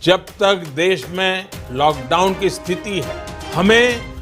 जब तक देश में लॉकडाउन की स्थिति है, हमें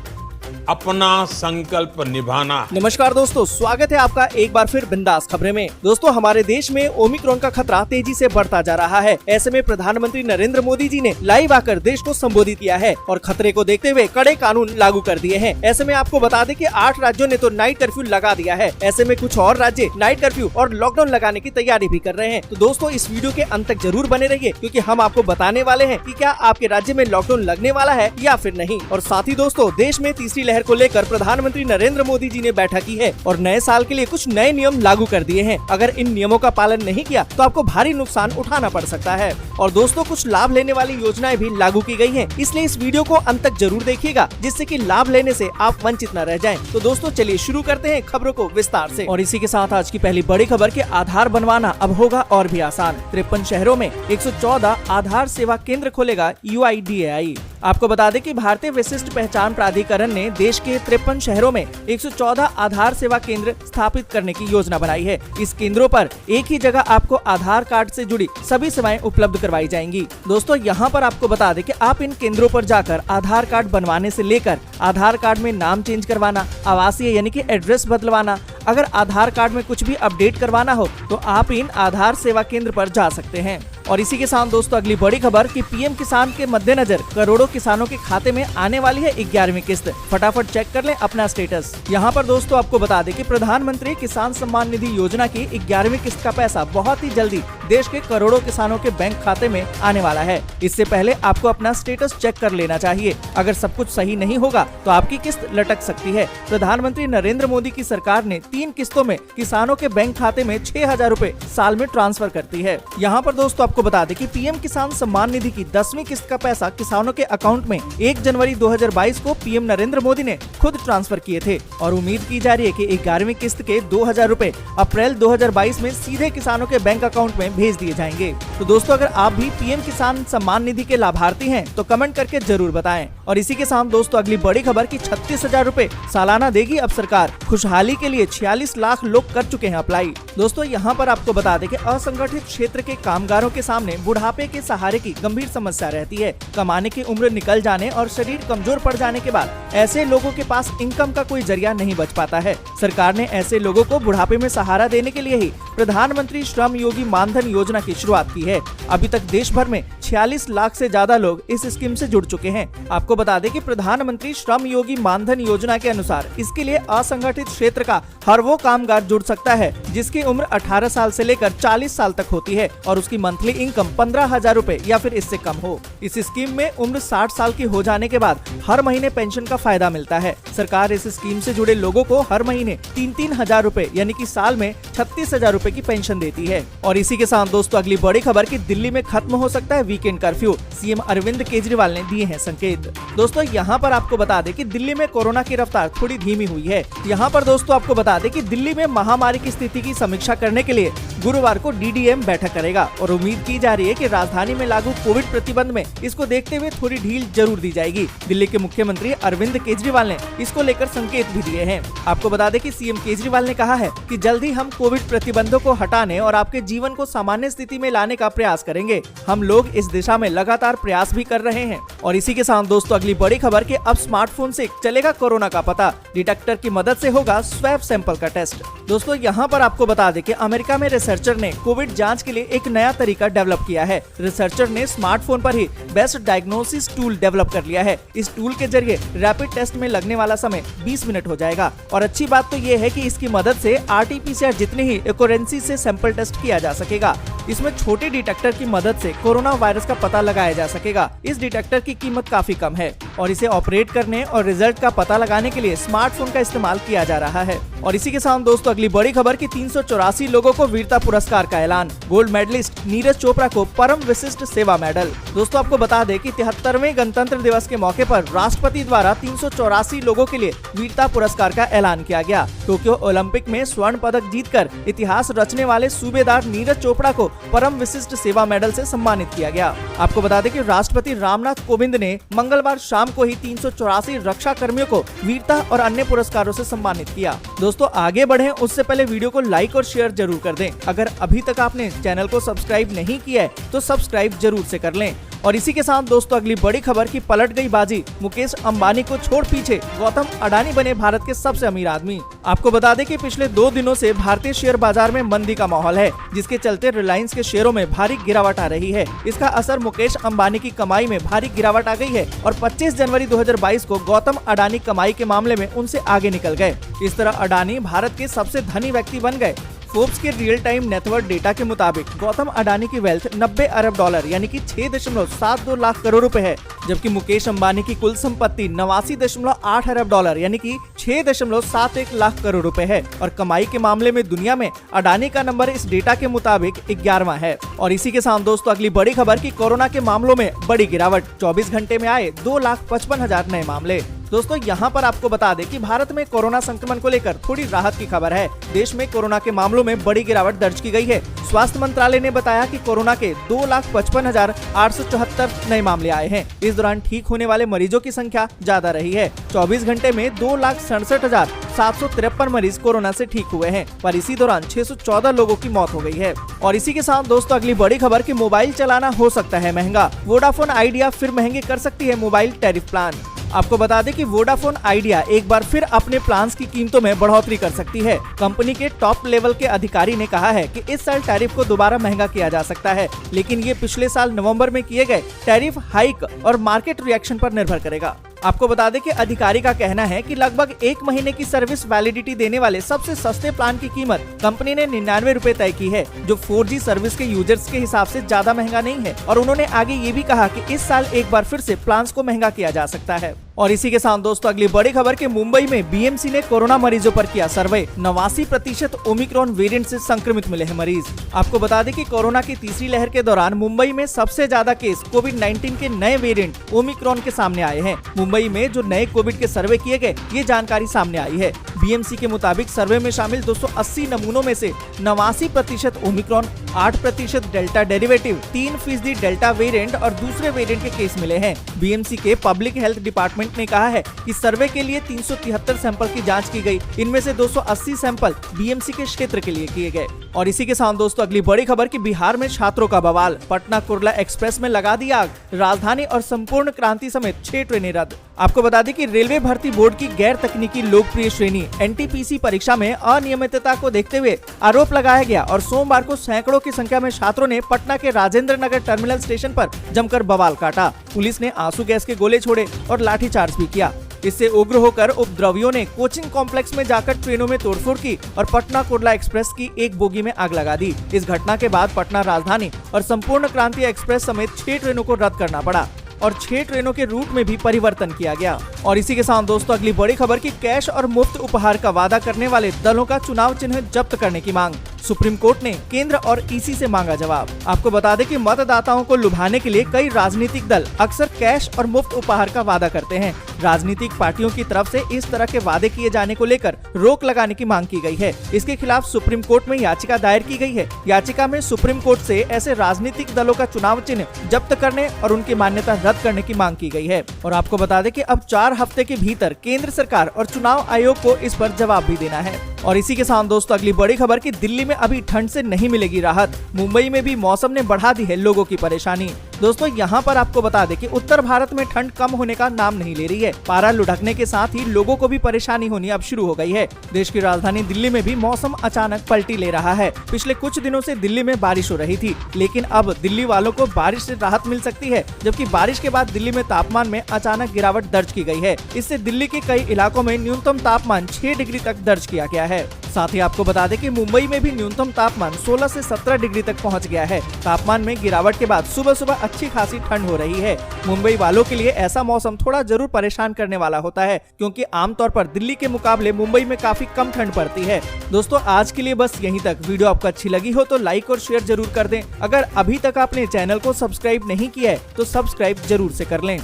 अपना संकल्प निभाना है। नमस्कार दोस्तों, स्वागत है आपका एक बार फिर बिंदास खबरें में। दोस्तों, हमारे देश में ओमिक्रॉन का खतरा तेजी से बढ़ता जा रहा है। ऐसे में प्रधानमंत्री नरेंद्र मोदी जी ने लाइव आकर देश को संबोधित किया है और खतरे को देखते हुए कड़े कानून लागू कर दिए हैं। ऐसे में आपको बता दें कि 8 राज्यों ने तो नाइट कर्फ्यू लगा दिया है। ऐसे में कुछ और राज्य नाइट कर्फ्यू और लॉकडाउन लगाने की तैयारी भी कर रहे हैं। तो दोस्तों, इस वीडियो के अंत तक जरूर बने रहिए, क्योंकि हम आपको बताने वाले हैं कि क्या आपके राज्य में लॉकडाउन लगने वाला है या फिर नहीं। और साथ ही दोस्तों, देश में तीसरी लहर को लेकर प्रधानमंत्री नरेंद्र मोदी जी ने बैठक की है और नए साल के लिए कुछ नए नियम लागू कर दिए हैं। अगर इन नियमों का पालन नहीं किया तो आपको भारी नुकसान उठाना पड़ सकता है। और दोस्तों, कुछ लाभ लेने वाली योजनाएं भी लागू की गई हैं, इसलिए इस वीडियो को अंत तक जरूर देखिएगा, जिससे कि लाभ लेने से आप वंचित न रह जाएं। तो दोस्तों, चलिए शुरू करते हैं खबरों को विस्तार से। और इसी के साथ आज की पहली बड़ी खबर के आधार बनवाना अब होगा और भी आसान। 53 शहरों में 114 आधार सेवा केंद्र खोलेगा UIDAI। आपको बता दें कि भारतीय विशिष्ट पहचान प्राधिकरण ने देश के 53 शहरों में 114 आधार सेवा केंद्र स्थापित करने की योजना बनाई है। इस केंद्रों पर एक ही जगह आपको आधार कार्ड से जुड़ी सभी सेवाएं उपलब्ध करवाई जाएंगी। दोस्तों, यहाँ पर आपको बता दें कि आप इन केंद्रों पर जाकर आधार कार्ड बनवाने से लेकर आधार कार्ड में नाम चेंज करवाना, आवासीय यानी कि एड्रेस बदलवाना, अगर आधार कार्ड में कुछ भी अपडेट करवाना हो तो आप इन आधार सेवा केंद्र पर जा सकते हैं। और इसी के साथ दोस्तों, अगली बड़ी खबर कि पीएम किसान के मद्देनजर करोड़ों किसानों के खाते में आने वाली है 11वीं किस्त। फटाफट चेक कर लें अपना स्टेटस। यहाँ पर दोस्तों आपको बता दें कि प्रधानमंत्री किसान सम्मान निधि योजना की 11वीं किस्त का पैसा बहुत ही जल्दी देश के करोड़ों किसानों के बैंक खाते में आने वाला है। इससे पहले आपको अपना स्टेटस चेक कर लेना चाहिए। अगर सब कुछ सही नहीं होगा तो आपकी किस्त लटक सकती है। प्रधानमंत्री नरेंद्र मोदी की सरकार ने 3 किस्तों में किसानों के बैंक खाते में 6,000 रूपए साल में ट्रांसफर करती है। यहाँ पर दोस्तों आपको बता दें कि पीएम किसान सम्मान निधि की 10वीं किस्त का पैसा किसानों के अकाउंट में 1 जनवरी 2022 को पीएम नरेंद्र मोदी ने खुद ट्रांसफर किए थे और उम्मीद की जा रही है कि 11वीं किस्त के 2,000 रूपए अप्रैल 2022 में सीधे किसानों के बैंक अकाउंट में भेज दिए जाएंगे। तो दोस्तों, अगर आप भी पीएम किसान सम्मान निधि के लाभार्थी हैं तो कमेंट करके जरूर बताएं। और इसी के साथ दोस्तों अगली बड़ी खबर की 36,000 रूपए सालाना देगी अब सरकार। खुशहाली के लिए 46 लाख लोग कर चुके हैं अप्लाई। दोस्तों, यहाँ पर आपको बता दें कि असंगठित क्षेत्र के कामगारों के सामने बुढ़ापे के सहारे की गंभीर समस्या रहती है। कमाने की उम्र निकल जाने और शरीर कमजोर पड़ जाने के बाद ऐसे लोगों के पास इनकम का कोई जरिया नहीं बच पाता है। सरकार ने ऐसे लोगों को बुढ़ापे में सहारा देने के लिए ही प्रधानमंत्री श्रम योगी मानधन योजना की शुरुआत की है। अभी तक देश भर में 46 लाख से ज्यादा लोग इस स्कीम से जुड़ चुके हैं। आपको बता दें कि प्रधानमंत्री श्रम योगी मानधन योजना के अनुसार इसके लिए असंगठित क्षेत्र का हर वो कामगार जुड़ सकता है जिसकी उम्र 18 साल से लेकर 40 साल तक होती है और उसकी मंथली इनकम 15,000 रूपए या फिर इससे कम हो। इस स्कीम में उम्र 60 साल की हो जाने के बाद हर महीने पेंशन का फायदा मिलता है। सरकार इस स्कीम से जुड़े लोगों को हर महीने 3-3 हजार रूपए यानी कि साल में 36,000 रूपए की पेंशन देती है। और इसी के साथ दोस्तों अगली बड़ी खबर की दिल्ली में खत्म हो सकता है weekend curfew. CM Arvind Kejriwal ने दिए हैं संकेत। दोस्तों, यहाँ पर आपको बता दें कि दिल्ली में कोरोना की रफ्तार थोड़ी धीमी हुई है। यहाँ पर दोस्तों आपको बता दें कि दिल्ली में महामारी की स्थिति की समीक्षा करने के लिए गुरुवार को DDM बैठक करेगा और उम्मीद की जा रही है कि राजधानी में लागू कोविड प्रतिबंध में इसको देखते हुए थोड़ी ढील जरूर दी जाएगी। दिल्ली के मुख्यमंत्री अरविंद केजरीवाल ने इसको लेकर संकेत भी दिए हैं। आपको बता दें कि सीएम केजरीवाल ने कहा है कि जल्द ही हम कोविड प्रतिबंधों को हटाने और आपके जीवन को सामान्य स्थिति में लाने का प्रयास करेंगे। हम लोग इस दिशा में लगातार प्रयास भी कर रहे हैं। और इसी के साथ दोस्तों अगली बड़ी खबर के अब स्मार्टफोन से चलेगा कोरोना का पता। डिटेक्टर की मदद से होगा स्वैब सैंपल का टेस्ट। दोस्तों, यहाँ पर आपको बता दें कि अमेरिका में रिसर्चर ने कोविड जांच के लिए एक नया तरीका डेवलप किया है। रिसर्चर ने स्मार्टफोन पर ही बेस्ट डायग्नोसिस टूल डेवलप कर लिया है। इस टूल के जरिए रैपिड टेस्ट में लगने वाला समय 20 मिनट हो जाएगा। और अच्छी बात तो ये है कि इसकी मदद से RT-PCR जितनी ही एक्यूरेंसी से सैंपल टेस्ट किया जा सकेगा। इसमें छोटे डिटेक्टर की मदद से कोरोना वायरस का पता लगाया जा सकेगा। इस डिटेक्टर की कीमत काफी कम है और इसे ऑपरेट करने और रिजल्ट का पता लगाने के लिए स्मार्टफोन का इस्तेमाल किया जा रहा है। और इसी के साथ दोस्तों अगली बड़ी खबर की 384 लोगों को वीरता पुरस्कार का ऐलान। गोल्ड मेडलिस्ट नीरज चोपड़ा को परम विशिष्ट सेवा मेडल। दोस्तों आपको बता दें कि 73वें गणतंत्र दिवस के मौके पर राष्ट्रपति द्वारा 384 लोगों के लिए वीरता पुरस्कार का ऐलान किया गया। टोक्यो ओलंपिक में स्वर्ण पदक जीतकर इतिहास रचने वाले सूबेदार नीरज चोपड़ा को परम विशिष्ट सेवा मेडल से सम्मानित किया गया। आपको बता दें कि राष्ट्रपति रामनाथ कोविंद ने मंगलवार शाम को ही 384 रक्षा कर्मियों को वीरता और अन्य पुरस्कारों से सम्मानित किया। दोस्तों आगे बढ़ें उससे पहले वीडियो को लाइक और शेयर जरूर कर दें। अगर अभी तक आपने चैनल को सब्सक्राइब नहीं किया है तो सब्सक्राइब जरूर से कर लें और इसी के साथ दोस्तों अगली बड़ी खबर की पलट गई बाजी, मुकेश अंबानी को छोड़ पीछे गौतम अडानी बने भारत के सबसे अमीर आदमी। आपको बता दें कि पिछले 2 दिनों से भारतीय शेयर बाजार में मंदी का माहौल है, जिसके चलते रिलायंस के शेयरों में भारी गिरावट आ रही है। इसका असर मुकेश अंबानी की कमाई में भारी गिरावट आ गई है और 25 जनवरी 2022 को गौतम अडानी कमाई के मामले में उनसे आगे निकल गए। इस तरह अडानी भारत के सबसे धनी व्यक्ति बन गए। फोर्ब्स के रियल टाइम नेटवर्थ डेटा के मुताबिक गौतम अडानी की वेल्थ 90 अरब डॉलर यानी कि 6.72 लाख करोड़ रुपए है, जबकि मुकेश अंबानी की कुल संपत्ति 89.8 अरब डॉलर यानी कि 6.71 लाख करोड़ रुपए है और कमाई के मामले में दुनिया में अडानी का नंबर इस डेटा के मुताबिक 11वां है। और इसी के साथ दोस्तों अगली बड़ी खबर की कोरोना के मामलों में बड़ी गिरावट, 24 घंटे में आए 2,55,000 नए मामले। दोस्तों यहाँ पर आपको बता दें कि भारत में कोरोना संक्रमण को लेकर थोड़ी राहत की खबर है। देश में कोरोना के मामलों में बड़ी गिरावट दर्ज की गई है। स्वास्थ्य मंत्रालय ने बताया कि कोरोना के 2,55,874 नए मामले आए हैं। इस दौरान ठीक होने वाले मरीजों की संख्या ज्यादा रही है। 24 घंटे में 2,67,753 मरीज कोरोना से ठीक हुए हैं, पर इसी दौरान 614 लोगों की मौत हो गई है। और इसी के साथ दोस्तों अगली बड़ी खबर कि मोबाइल चलाना हो सकता है महंगा, वोडाफोन आइडिया फिर महंगे कर सकती है मोबाइल टैरिफ प्लान। आपको बता दें कि वोडाफोन आइडिया एक बार फिर अपने प्लान्स की कीमतों में बढ़ोतरी कर सकती है। कंपनी के टॉप लेवल के अधिकारी ने कहा है कि इस साल टैरिफ को दोबारा महंगा किया जा सकता है, लेकिन ये पिछले साल नवंबर में किए गए टैरिफ हाइक और मार्केट रिएक्शन पर निर्भर करेगा। आपको बता दें कि अधिकारी का कहना है कि लगभग 1 महीने की सर्विस वैलिडिटी देने वाले सबसे सस्ते प्लान की कीमत कंपनी ने 99 रुपए तय की है, जो 4G सर्विस के यूजर्स के हिसाब से ज्यादा महंगा नहीं है। और उन्होंने आगे ये भी कहा कि इस साल एक बार फिर से प्लान्स को महंगा किया जा सकता है। और इसी के साथ दोस्तों अगली बड़ी खबर कि मुंबई में बीएमसी ने कोरोना मरीजों पर किया सर्वे, 89% ओमिक्रॉन वेरिएंट से संक्रमित मिले हैं मरीज। आपको बता दें कि कोरोना की तीसरी लहर के दौरान मुंबई में सबसे ज्यादा केस कोविड-19 के नए वेरिएंट ओमिक्रॉन के सामने आए हैं। मुंबई में जो नए कोविड के सर्वे किए गए, ये जानकारी सामने आई है। बीएमसी के मुताबिक सर्वे में शामिल 280 नमूनों में से 89% Omicron, 8% delta derivative, 3% delta variant और दूसरे वेरिएंट के केस मिले हैं। बीएमसी के पब्लिक हेल्थ डिपार्टमेंट ने कहा है कि सर्वे के लिए 373 सैंपल की जांच की गई। इनमें से 280 सैंपल बीएमसी के क्षेत्र के लिए किए गए। और इसी के साथ दोस्तों अगली बड़ी खबर कि बिहार में छात्रों का बवाल, पटना कुर्ला एक्सप्रेस में लगा दी आग, राजधानी और संपूर्ण क्रांति समेत 6 ट्रेनें रद्द। आपको बता दें कि रेलवे भर्ती बोर्ड की गैर तकनीकी लोकप्रिय श्रेणी एनटीपीसी परीक्षा में अनियमितता को देखते हुए आरोप लगाया गया और सोमवार को सैकड़ों की संख्या में छात्रों ने पटना के राजेंद्र नगर टर्मिनल स्टेशन पर जमकर बवाल काटा। पुलिस ने आंसू गैस के गोले छोड़े और लाठीचार्ज भी किया। इससे उग्र होकर उपद्रवियों ने कोचिंग कॉम्प्लेक्स में जाकर ट्रेनों में तोड़फोड़ की और पटना कुर्ला एक्सप्रेस की एक बोगी में आग लगा दी। इस घटना के बाद पटना राजधानी और संपूर्ण क्रांति एक्सप्रेस समेत 6 ट्रेनों को रद्द करना पड़ा और 6 ट्रेनों के रूट में भी परिवर्तन किया गया। और इसी के साथ दोस्तों अगली बड़ी खबर की कैश और मुफ्त उपहार का वादा करने वाले दलों का चुनाव चिन्ह जब्त करने की मांग, सुप्रीम कोर्ट ने केंद्र और ईसी से मांगा जवाब। आपको बता दें कि मतदाताओं को लुभाने के लिए कई राजनीतिक दल अक्सर कैश और मुफ्त उपहार का वादा करते हैं। राजनीतिक पार्टियों की तरफ से इस तरह के वादे किए जाने को लेकर रोक लगाने की मांग की गई है। इसके खिलाफ सुप्रीम कोर्ट में याचिका दायर की गई है। याचिका में सुप्रीम कोर्ट से ऐसे राजनीतिक दलों का चुनाव चिन्ह जब्त करने और उनकी मान्यता रद्द करने की मांग की गई है। और आपको बता दें कि अब 4 हफ्ते के भीतर केंद्र सरकार और चुनाव आयोग को इस पर जवाब भी देना है। और इसी के साथ दोस्तों अगली बड़ी खबर कि दिल्ली में अभी ठंड से नहीं मिलेगी राहत, मुंबई में भी मौसम ने बढ़ा दी है लोगों की परेशानी। दोस्तों यहाँ पर आपको बता दें कि उत्तर भारत में ठंड कम होने का नाम नहीं ले रही है। पारा लुढ़कने के साथ ही लोगों को भी परेशानी होनी अब शुरू हो गई है। देश की राजधानी दिल्ली में भी मौसम अचानक पलटी ले रहा है। पिछले कुछ दिनों से दिल्ली में बारिश हो रही थी, लेकिन अब दिल्ली वालों को बारिश से राहत मिल सकती है, जबकि बारिश के बाद दिल्ली में तापमान में अचानक गिरावट दर्ज की गई है। इससे दिल्ली के कई इलाकों में न्यूनतम तापमान 6 डिग्री तक दर्ज किया गया है। साथ ही आपको बता दें कि मुंबई में भी न्यूनतम तापमान 16 से 17 डिग्री तक पहुंच गया है। तापमान में गिरावट के बाद सुबह सुबह अच्छी खासी ठंड हो रही है। मुंबई वालों के लिए ऐसा मौसम थोड़ा जरूर परेशान करने वाला होता है, क्योंकि आमतौर पर दिल्ली के मुकाबले मुंबई में काफी कम ठंड पड़ती है। दोस्तों आज के लिए बस यहीं तक। वीडियो आपको अच्छी लगी हो तो लाइक और शेयर जरूर कर दें। अगर अभी तक आपने चैनल को सब्सक्राइब नहीं किया है तो सब्सक्राइब जरूर से कर लें।